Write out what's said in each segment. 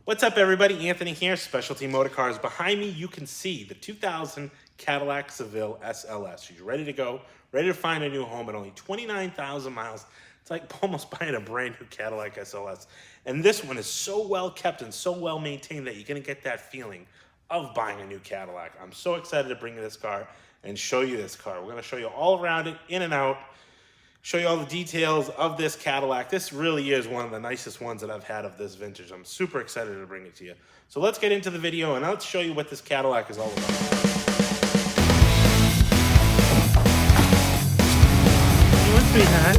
What's up, everybody? Anthony here, Specialty Motor Cars. Behind me, you can see the 2000 Cadillac Seville SLS. She's ready to go, ready to find a new home at only 29,000 miles. It's like almost buying a brand new Cadillac SLS. And this one is so well kept and so well maintained that you're going to get that feeling of buying a new Cadillac. I'm so excited to bring you this car and show you this car. We're going to show you all around it, in and out, show you all the details of this Cadillac. This really is one of the nicest ones that I've had of this vintage. I'm super excited to bring it to you. So let's get into the video and let's show you what this Cadillac is all about. What's sweetheart?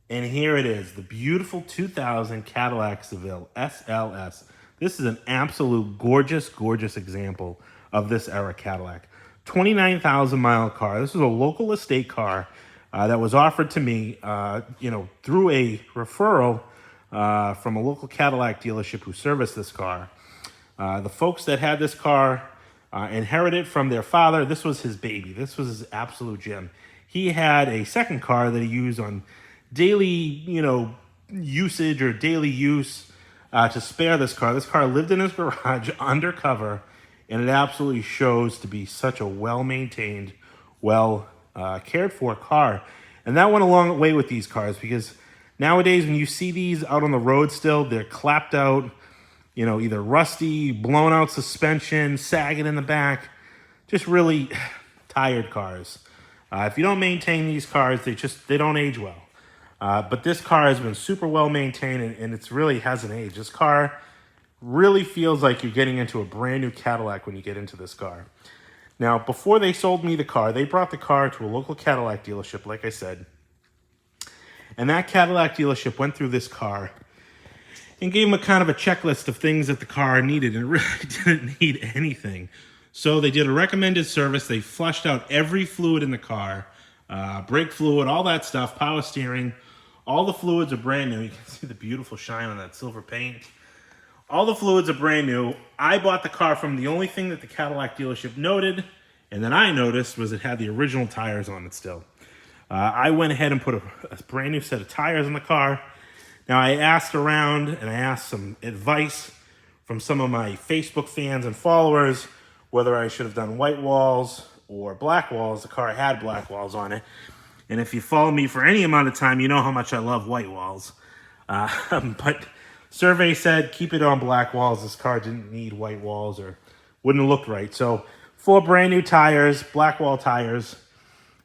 And here it is, the beautiful 2000 Cadillac Seville SLS. This is an absolute gorgeous, gorgeous example of this era Cadillac. 29,000 mile car. This is a local estate car that was offered to me, through a referral from a local Cadillac dealership who serviced this car. The folks that had this car inherited from their father. This was his baby. This was his absolute gem. He had a second car that he used on daily, usage or daily use to spare this car. This car lived in his garage undercover, and it absolutely shows to be such a well-maintained, cared for car. And that went a long way with these cars, because nowadays when you see these out on the road still, they're clapped out, either rusty, blown out suspension, sagging in the back, just really tired cars. If you don't maintain these cars, they don't age well. But this car has been super well maintained, and it really hasn't aged. This car really feels like you're getting into a brand new Cadillac when you get into this car. Now, before they sold me the car, they brought the car to a local Cadillac dealership, like I said. And that Cadillac dealership went through this car and gave them a kind of a checklist of things that the car needed, and it really didn't need anything. So they did a recommended service. They flushed out every fluid in the car, brake fluid, all that stuff, power steering. All the fluids are brand new. You can see the beautiful shine on that silver paint. All the fluids are brand new. I bought the car from the only thing that the Cadillac dealership noted, and then I noticed, was it had the original tires on it still. I went ahead and put a brand new set of tires in the car. Now, I asked around, and I asked some advice from some of my Facebook fans and followers whether I should have done white walls or black walls. The car had black walls on it. And if you follow me for any amount of time, you know how much I love white walls. But survey said keep it on black walls. This car didn't need white walls or wouldn't have looked right. So 4 brand new tires, black wall tires,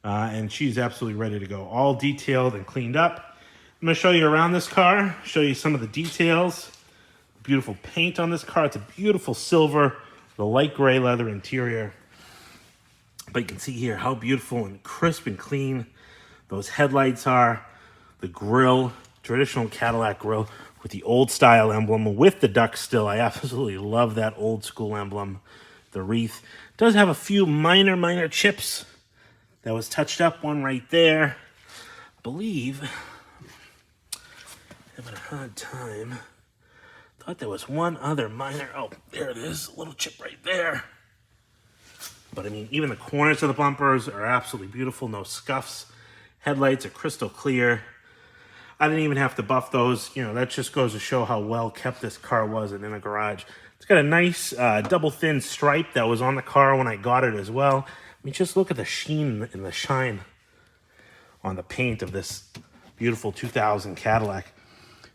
and she's absolutely ready to go. All detailed and cleaned up. I'm going to show you around this car, show you some of the details. Beautiful paint on this car. It's a beautiful silver, the light gray leather interior. But you can see here how beautiful and crisp and clean those headlights are. The grille, traditional Cadillac grille with the old style emblem with the duck still. I absolutely love that old school emblem. The wreath does have a few minor chips that was touched up. One right there. I believe, having a hard time. Thought there was one other minor. Oh, there it is. A little chip right there. But I mean, even the corners of the bumpers are absolutely beautiful. No scuffs. Headlights are crystal clear. I didn't even have to buff those. That just goes to show how well kept this car was and in a garage. It's got a nice double thin stripe that was on the car when I got it as well. I mean, just look at the sheen and the shine on the paint of this beautiful 2000 Cadillac.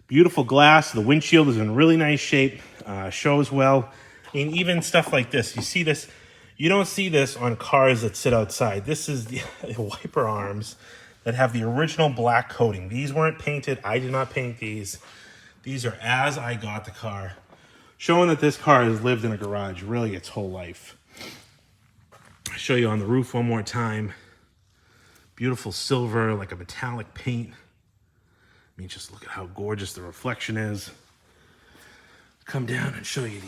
Beautiful glass. The windshield is in really nice shape. Shows well. I mean, even stuff like this. You see this. You don't see this on cars that sit outside. This is the wiper arms that have the original black coating. These weren't painted. I did not paint these. These are as I got the car, showing that this car has lived in a garage really its whole life. I'll show you on the roof one more time. Beautiful silver, like a metallic paint. I mean, just look at how gorgeous the reflection is. Come down and show you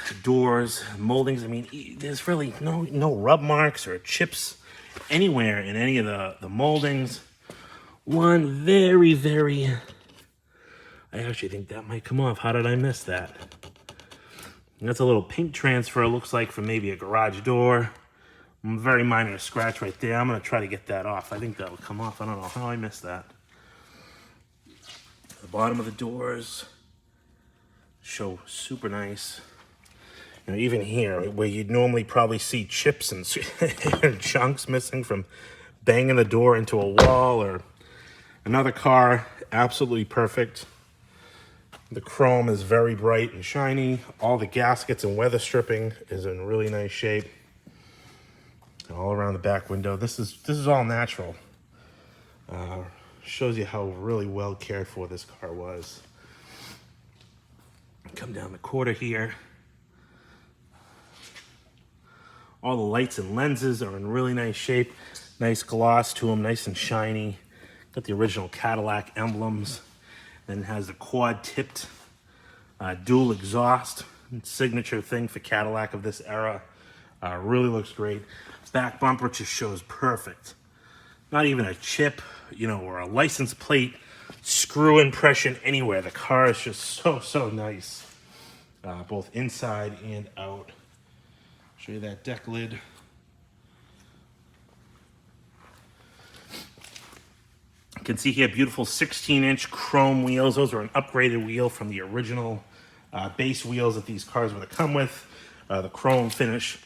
the doors, moldings. I mean, there's really no rub marks or chips anywhere in any of the moldings. One very, I actually think that might come off. How did I miss that? And that's a little paint transfer, looks like, from maybe a garage door. Very minor scratch right there. I'm going to try to get that off. I think that'll come off. I don't know how I missed that. The bottom of the doors show super nice. You know, even here, where you'd normally probably see chips and and chunks missing from banging the door into a wall or another car, absolutely perfect. The chrome is very bright and shiny. All the gaskets and weather stripping is in really nice shape. All around the back window. This is all natural. Shows you how really well cared for this car was. Come down the quarter here. All the lights and lenses are in really nice shape. Nice gloss to them, nice and shiny. Got the original Cadillac emblems. Then it has the quad-tipped dual exhaust. Signature thing for Cadillac of this era. Really looks great. Back bumper just shows perfect. Not even a chip, you know, or a license plate screw impression anywhere. The car is just so nice. Both inside and out. Show you that deck lid. You can see here beautiful 16-inch chrome wheels. Those are an upgraded wheel from the original base wheels that these cars would have come with. The chrome finish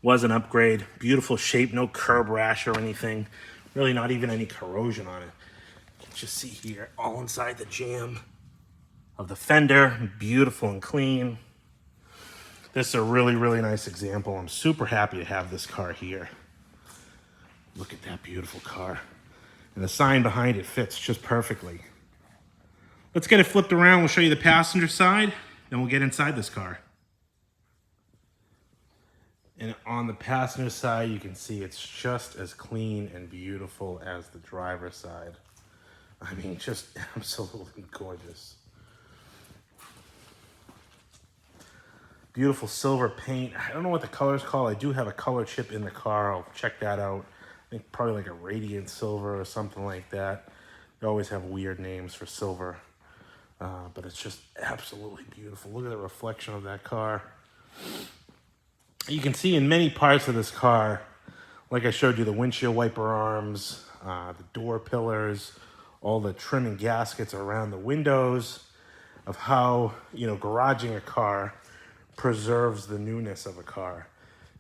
was an upgrade. Beautiful shape, no curb rash or anything. Really not even any corrosion on it. You can just see here, all inside the jamb of the fender. Beautiful and clean. This is a really nice example. I'm super happy to have this car here. Look at that beautiful car. And the sign behind it fits just perfectly. Let's get it flipped around. We'll show you the passenger side, then we'll get inside this car. And on the passenger side, you can see it's just as clean and beautiful as the driver's side. I mean, just absolutely gorgeous. Beautiful silver paint. I don't know what the color is called. I do have a color chip in the car. I'll check that out. I think probably like a radiant silver or something like that. They always have weird names for silver. But it's just absolutely beautiful. Look at the reflection of that car. You can see in many parts of this car, like I showed you, the windshield wiper arms, the door pillars, all the trim and gaskets around the windows, of how, you know, garaging a car preserves the newness of a car.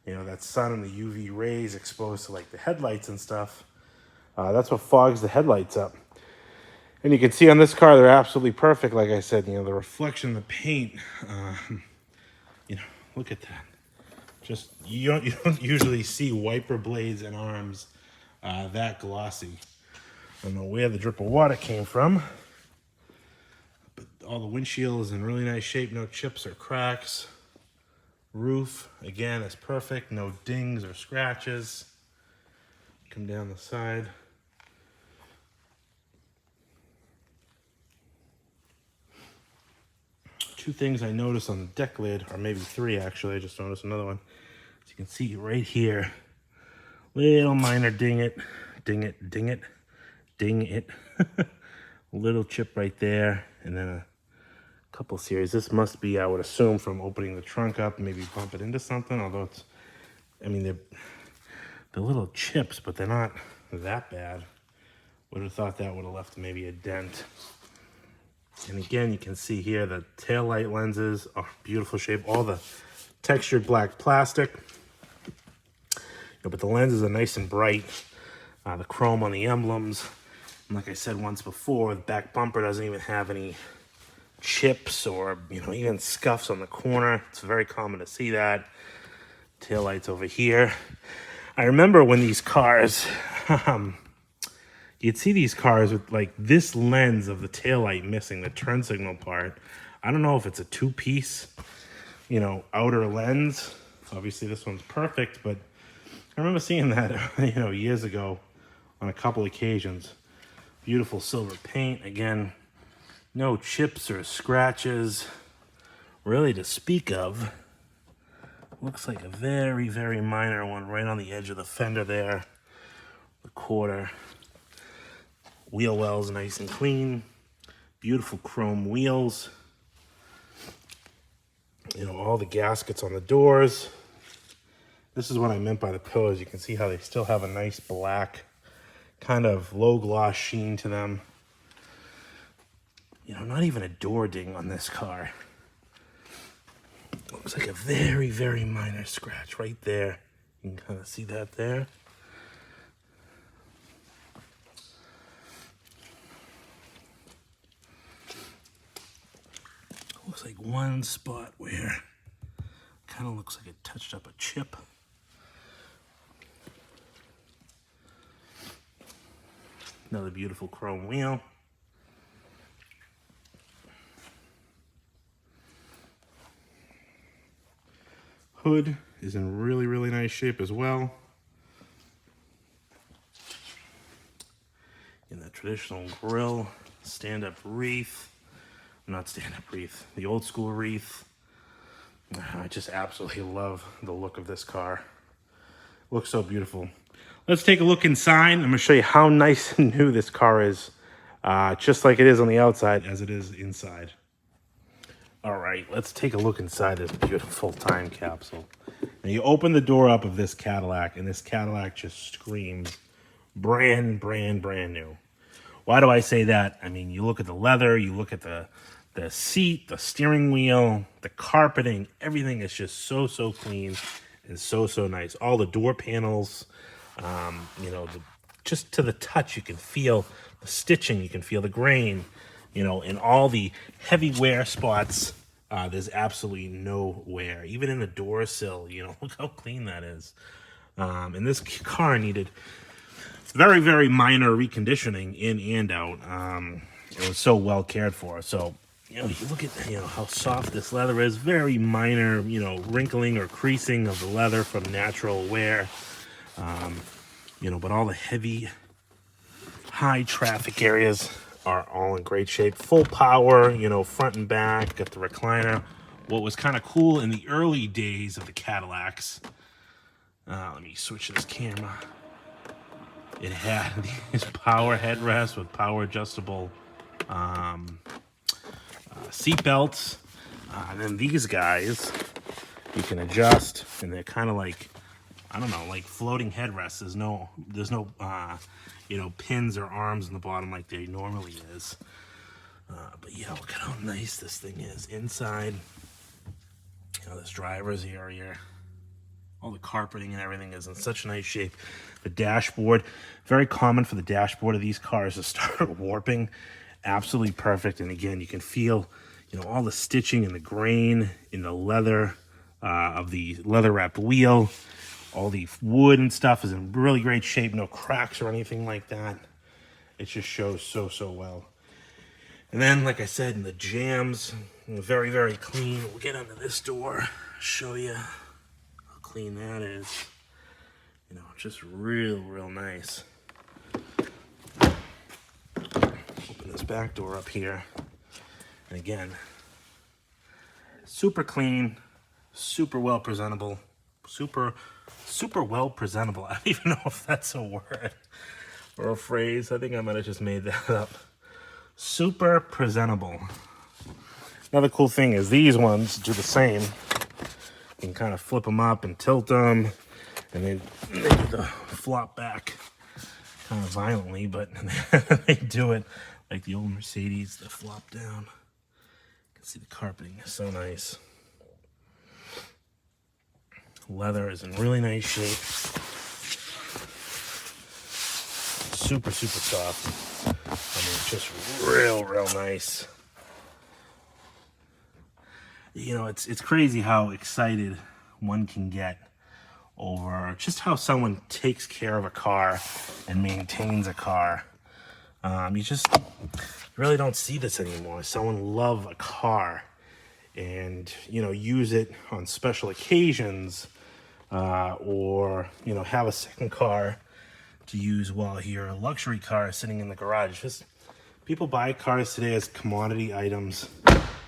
You know, that sun and the UV rays exposed to like the headlights and stuff. That's what fogs the headlights up. And you can see on this car, they're absolutely perfect. Like I said, you know, the reflection, the paint, you know, look at that. Just, you don't usually see wiper blades and arms that glossy. I don't know where the drip of water came from, but all the windshield is in really nice shape. No chips or cracks. Roof, again, is perfect. No dings or scratches. Come down the side. Two things I noticed on the deck lid, or maybe three actually, I just noticed another one. As you can see right here, little minor ding it. Little chip right there, and then a couple series. This must be, I would assume, from opening the trunk up, maybe bump it into something, although it's, I mean, they're little chips, but they're not that bad. Would have thought that would have left maybe a dent. And again, you can see here the taillight lenses are beautiful shape. All the textured black plastic. You know, but the lenses are nice and bright. The chrome on the emblems. And like I said once before, the back bumper doesn't even have any chips or, you know, even scuffs on the corner. It's very common to see that. Taillights over here. I remember when these cars... you'd see these cars with like this lens of the taillight missing, the turn signal part. I don't know if it's a two-piece, you know, outer lens. Obviously this one's perfect, but I remember seeing that, you know, years ago on a couple occasions. Beautiful silver paint. Again, no chips or scratches really to speak of. Looks like a very minor one right on the edge of the fender there. The quarter. Wheel wells nice and clean. Beautiful chrome wheels. You know, all the gaskets on the doors. This is what I meant by the pillars. You can see how they still have a nice black, kind of low gloss sheen to them. You know, not even a door ding on this car. Looks like a very, very minor scratch right there. You can kind of see that there. Looks like one spot where kind of looks like it touched up a chip. Another beautiful chrome wheel. Hood is in really, really nice shape as well. In the traditional grille, stand-up wreath. Not stand-up wreath, the old school wreath. I just absolutely love the look of this car. Looks so beautiful. Let's take a look inside. I'm gonna show you how nice and new this car is. Just like it is on the outside as it is inside. All right, let's take a look inside this beautiful time capsule. Now you open the door up of this Cadillac, and this Cadillac just screams brand new. Why do I say that? I mean, you look at the leather, you look at the seat, the steering wheel, the carpeting, everything is just so clean and so nice. All the door panels, you know, just to the touch, you can feel the stitching, you can feel the grain. You know, in all the heavy wear spots, there's absolutely no wear. Even in the door sill, you know, look how clean that is. And this car needed very, very minor reconditioning in and out. It was so well cared for. So, you know, you look at, you know, how soft this leather is. Very minor, you know, wrinkling or creasing of the leather from natural wear. You know, but all the heavy, high traffic areas are all in great shape. Full power, you know, front and back, got the recliner. What was kind of cool in the early days of the Cadillacs, let me switch this camera. It had these power headrests with power adjustable seat belts. And then these guys, you can adjust, and they're kind of like, I don't know, like floating headrests. There's no you know, pins or arms in the bottom like there normally is. But yeah, look at how nice this thing is inside. You know, this driver's area, all the carpeting and everything is in such nice shape. The dashboard, very common for the dashboard of these cars to start warping. Absolutely perfect. And again, you can feel, you know, all the stitching and the grain in the leather of the leather wrapped wheel. All the wood and stuff is in really great shape. No cracks or anything like that. It just shows so well. And then, like I said, in the jams, very, very clean. We'll get under this door, show you how clean that is. You know, just real nice. Open this back door up here. And again, super clean, super well presentable, super well presentable. I don't even know if that's a word or a phrase. I think I might have just made that up. Super presentable. Another cool thing is these ones do the same. You can kind of flip them up and tilt them, and they do the flop back kind of violently, but they do it like the old Mercedes, the flop down. You can see the carpeting is so nice. Leather is in really nice shape. Super soft. I mean, just real nice. You know, it's crazy how excited one can get over just how someone takes care of a car and maintains a car. You just really don't see this anymore. Someone love a car and, you know, use it on special occasions, or, you know, have a second car to use while your luxury car is sitting in the garage. Just people buy cars today as commodity items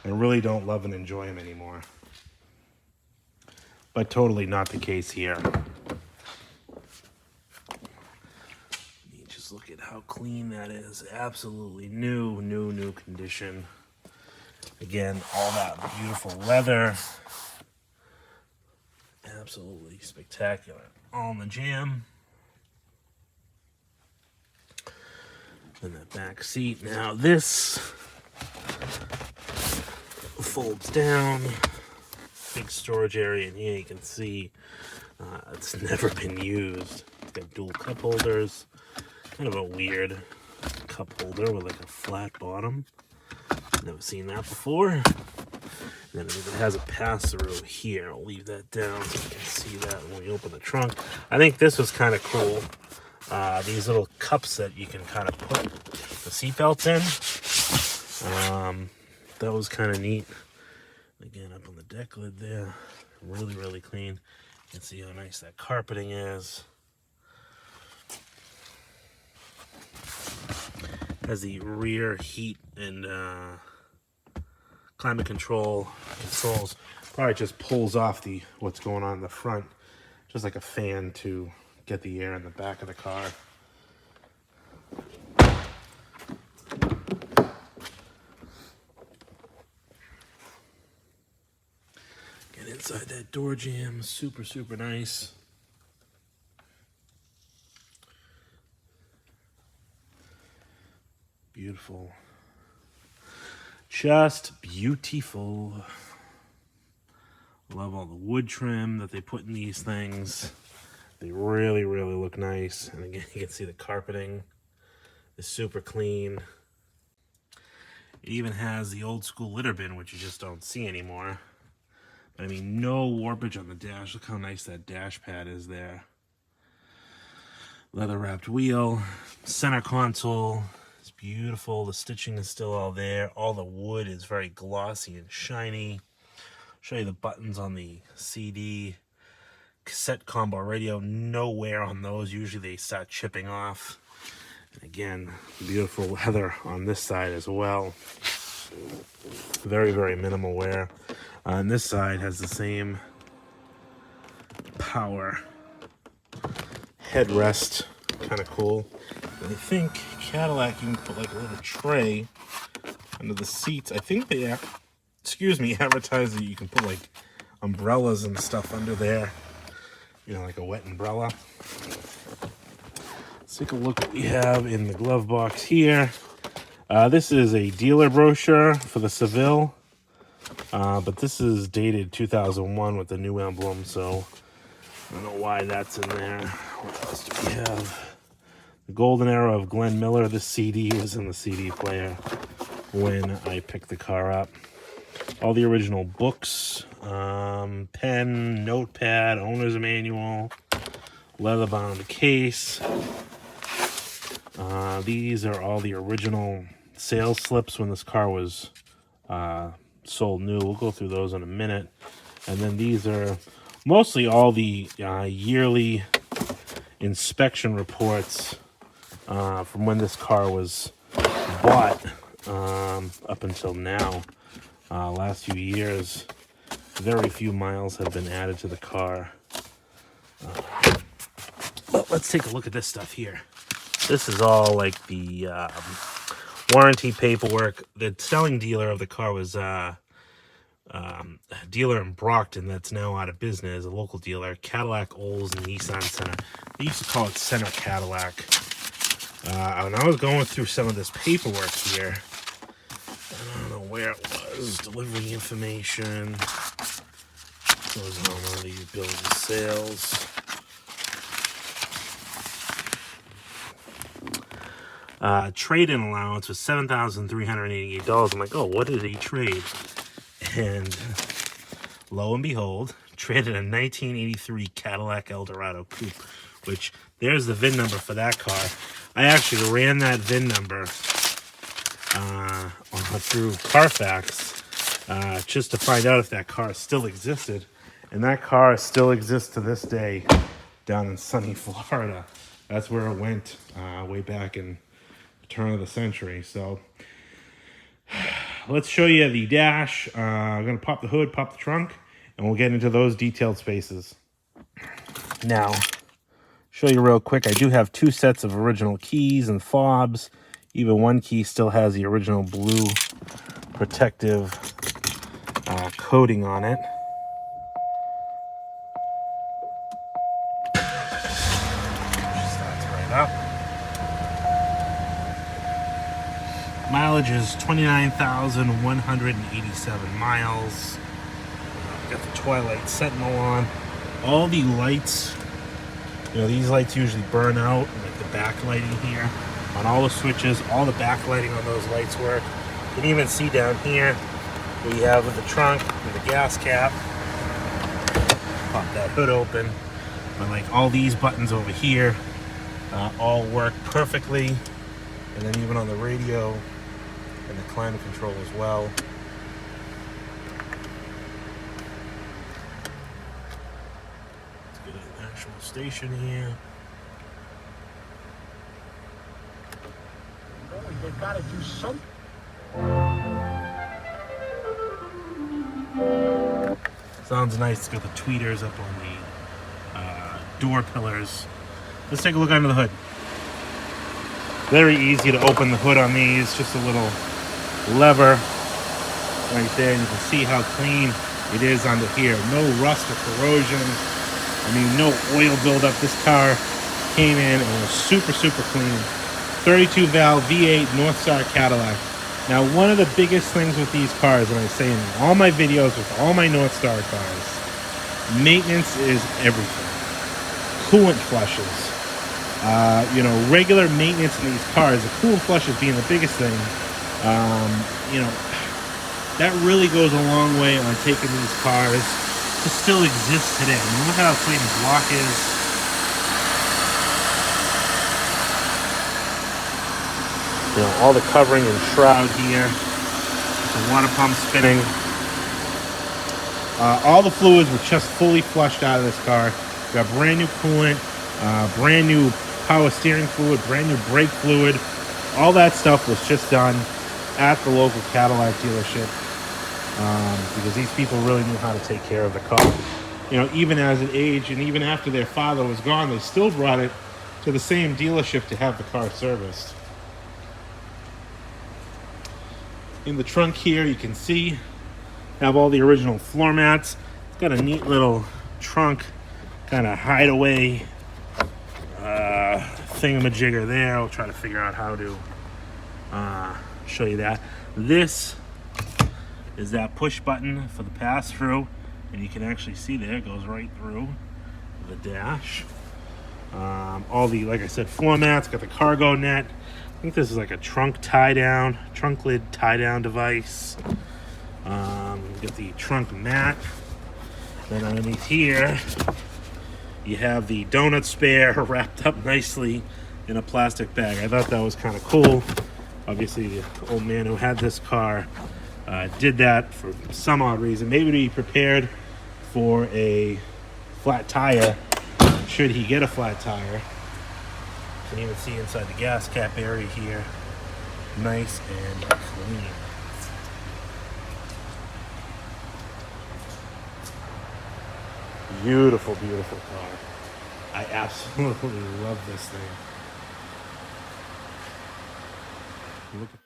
and really don't love and enjoy them anymore. But totally not the case here. You just look at how clean that is. Absolutely new condition. Again, all that beautiful leather. absolutely spectacular. All in the jam. And that back seat. Now this folds down. Big storage area in here. You can see it's never been used. It's got dual cup holders. Kind of a weird cup holder with like a flat bottom. Never seen that before. And then it has a pass-through here. I'll leave that down so you can see that when we open the trunk. I think this was kind of cool. These little cups that you can kind of put the seatbelts in. That was kind of neat. Again, up on the deck lid there. Really, really clean. You can see how nice that carpeting is. Has the rear heat and climate controls. Probably just pulls off what's going on in the front, just like a fan to get the air in the back of the car. Get inside that door jamb. Super, super nice. Beautiful. Just beautiful. Love all the wood trim that they put in these things. They really, really look nice. And again, you can see the carpeting is super clean. It even has the old school litter bin, which you just don't see anymore. But I mean, no warpage on the dash. Look how nice that dash pad is there. Leather wrapped wheel, center console. It's beautiful. The stitching is still all there. All the wood is very glossy and shiny. I'll show you the buttons on the CD. Cassette combo radio. No wear on those. Usually they start chipping off. And again, beautiful leather on this side as well. Very, very minimal wear. On this side has the same power headrest. Kind of cool. And I think Cadillac, you can put like a little tray under the seats. I think they, advertise that you can put like umbrellas and stuff under there. You know, like a wet umbrella. Let's take a look what we have in the glove box here. This is a dealer brochure for the Seville. But this is dated 2001 with the new emblem, so I don't know why that's in there. What else do we have? The Golden Era of Glenn Miller. This CD is in the CD player when I picked the car up. All the original books, pen, notepad, owner's manual, leather-bound case. These are all the original sales slips when this car was sold new. We'll go through those in a minute. And then these are mostly all the yearly inspection reports from when this car was bought up until now. Last few years, very few miles have been added to the car. But let's take a look at this stuff here. This is all like the warranty paperwork. The selling dealer of the car was a dealer in Brockton that's now out of business, a local dealer, Cadillac Olds Nissan Center. They used to call it Center Cadillac. When I was going through some of this paperwork here, I don't know where it was, delivery information, goes on all these bills of sales. Trade-in allowance was $7,388. I'm like, oh, what did he trade? And lo and behold, traded a 1983 Cadillac Eldorado coupe, which there's the VIN number for that car. I actually ran that VIN number through Carfax just to find out if that car still existed. And that car still exists to this day down in sunny Florida. That's where it went way back in the turn of the century. So let's show you the dash. I'm going to pop the hood, pop the trunk, and we'll get into those detailed spaces. Now, show you real quick, I do have two sets of original keys and fobs. Even one key still has the original blue protective coating on it. Mileage is 29,187 miles. Got the Twilight Sentinel on. All the lights, you know, these lights usually burn out, like the backlighting here on all the switches. All the backlighting on those lights work. You can even see down here we have the trunk with the gas cap. Pop that hood open. But like all these buttons over here all work perfectly. And then even on the radio and the climate control as well. Let's get an actual station here. They gotta do something. Sounds nice. It's got the tweeters up on the door pillars. Let's take a look under the hood. Very easy to open the hood on these. Just a little lever right there. You can see how clean it is under here. No rust or corrosion. I mean, no oil buildup. This car came in and was super, super clean. 32 valve V8 Northstar Cadillac. Now, one of the biggest things with these cars, and I say in all my videos with all my Northstar cars, maintenance is everything. Coolant flushes. You know, regular maintenance in these cars, the coolant flushes being the biggest thing, you know, that really goes a long way on taking these cars to still exist today. I mean, look at how clean the block is. You know, all the covering and shroud here. The water pump spinning. All the fluids were just fully flushed out of this car. Got brand new coolant, brand new power steering fluid, brand new brake fluid. All that stuff was just done at the local Cadillac dealership because these people really knew how to take care of the car. You know, even as it aged and even after their father was gone, they still brought it to the same dealership to have the car serviced. In the trunk here, you can see, have all the original floor mats. It's got a neat little trunk kind of hideaway thingamajigger there. I'll try to figure out how to show you that. This is that push button for the pass-through, and you can actually see there, it goes right through the dash. All the, like I said, floor mats, got the cargo net. I think this is like a trunk tie-down, trunk lid tie-down device. Get the trunk mat. Then underneath here, you have the donut spare wrapped up nicely in a plastic bag. I thought that was kind of cool. Obviously, the old man who had this car did that for some odd reason. Maybe to be prepared for a flat tire, should he get a flat tire. You can even see inside the gas cap area here. Nice and clean. Beautiful, beautiful car. I absolutely love this thing. Look at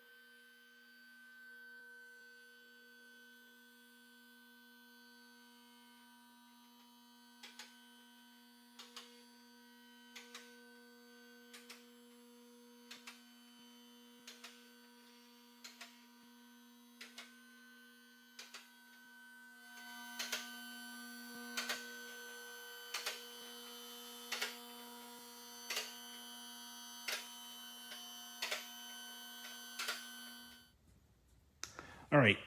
All right,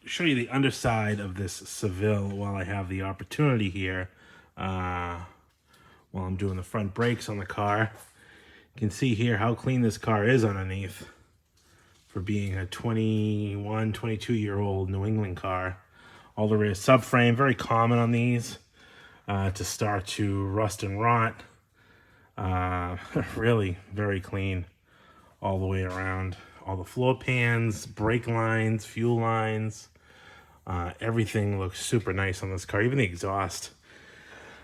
show you the underside of this Seville while I have the opportunity here. While I'm doing the front brakes on the car, you can see here how clean this car is underneath for being a 21, 22-year-old New England car. All the rear subframe, very common on these to start to rust and rot. Really very clean all the way around. All the floor pans, brake lines, fuel lines, everything looks super nice on this car. Even the exhaust,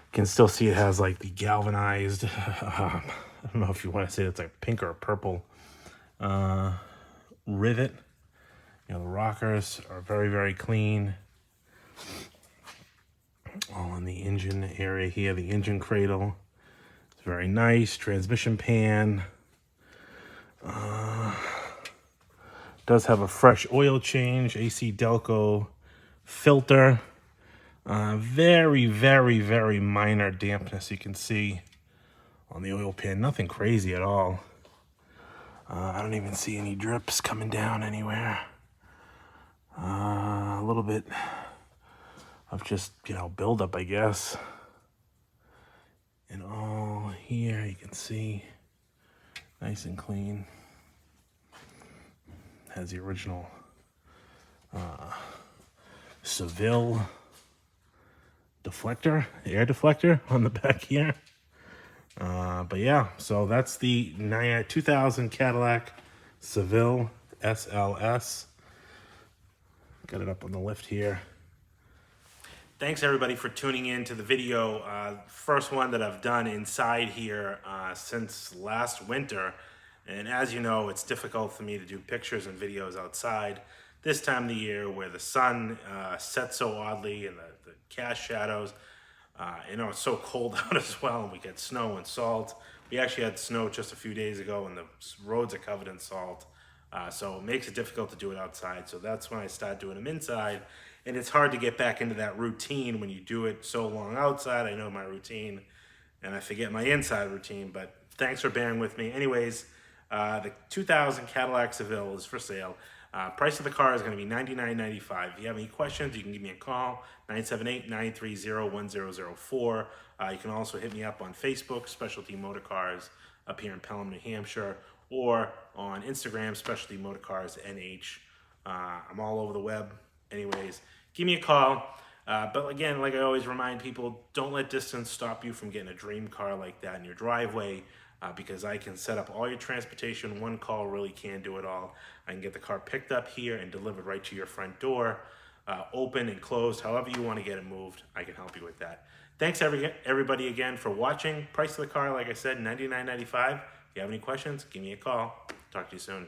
you can still see it has like the galvanized, I don't know if you want to say it's like pink or purple rivet. You know, the rockers are very, very clean. All in the engine area here, the engine cradle. It's very nice. Transmission pan. Does have a fresh oil change, AC Delco filter. Very, very, very minor dampness you can see on the oil pan. Nothing crazy at all. I don't even see any drips coming down anywhere. A little bit of just, buildup, I guess. And all here you can see nice and clean. Has the original Seville deflector, air deflector on the back here. But yeah, so that's the 2000 Cadillac Seville SLS. Got it up on the lift here. Thanks everybody for tuning in to the video. First one that I've done inside here since last winter. And as you know, it's difficult for me to do pictures and videos outside this time of the year where the sun sets so oddly and the cast shadows. It's so cold out as well, and we get snow and salt. We actually had snow just a few days ago, and the roads are covered in salt. So it makes it difficult to do it outside. So that's when I start doing them inside. And it's hard to get back into that routine when you do it so long outside. I know my routine, and I forget my inside routine, but thanks for bearing with me. Anyways, the 2000 Cadillac Seville is for sale. Price of the car is going to be $99.95. If you have any questions, you can give me a call, 978-930-1004. You can also hit me up on Facebook, Specialty Motor Cars, up here in Pelham, New Hampshire, or on Instagram, Specialty Motor Cars NH. I'm all over the web. Anyways, give me a call. But again, like I always remind people, don't let distance stop you from getting a dream car like that in your driveway. Because I can set up all your transportation. One call really can do it all. I can get the car picked up here and delivered right to your front door, open and closed, however you want to get it moved. I can help you with that. Thanks everybody again for watching. Price of the car, like I said, $99.95. If you have any questions, give me a call. Talk to you soon.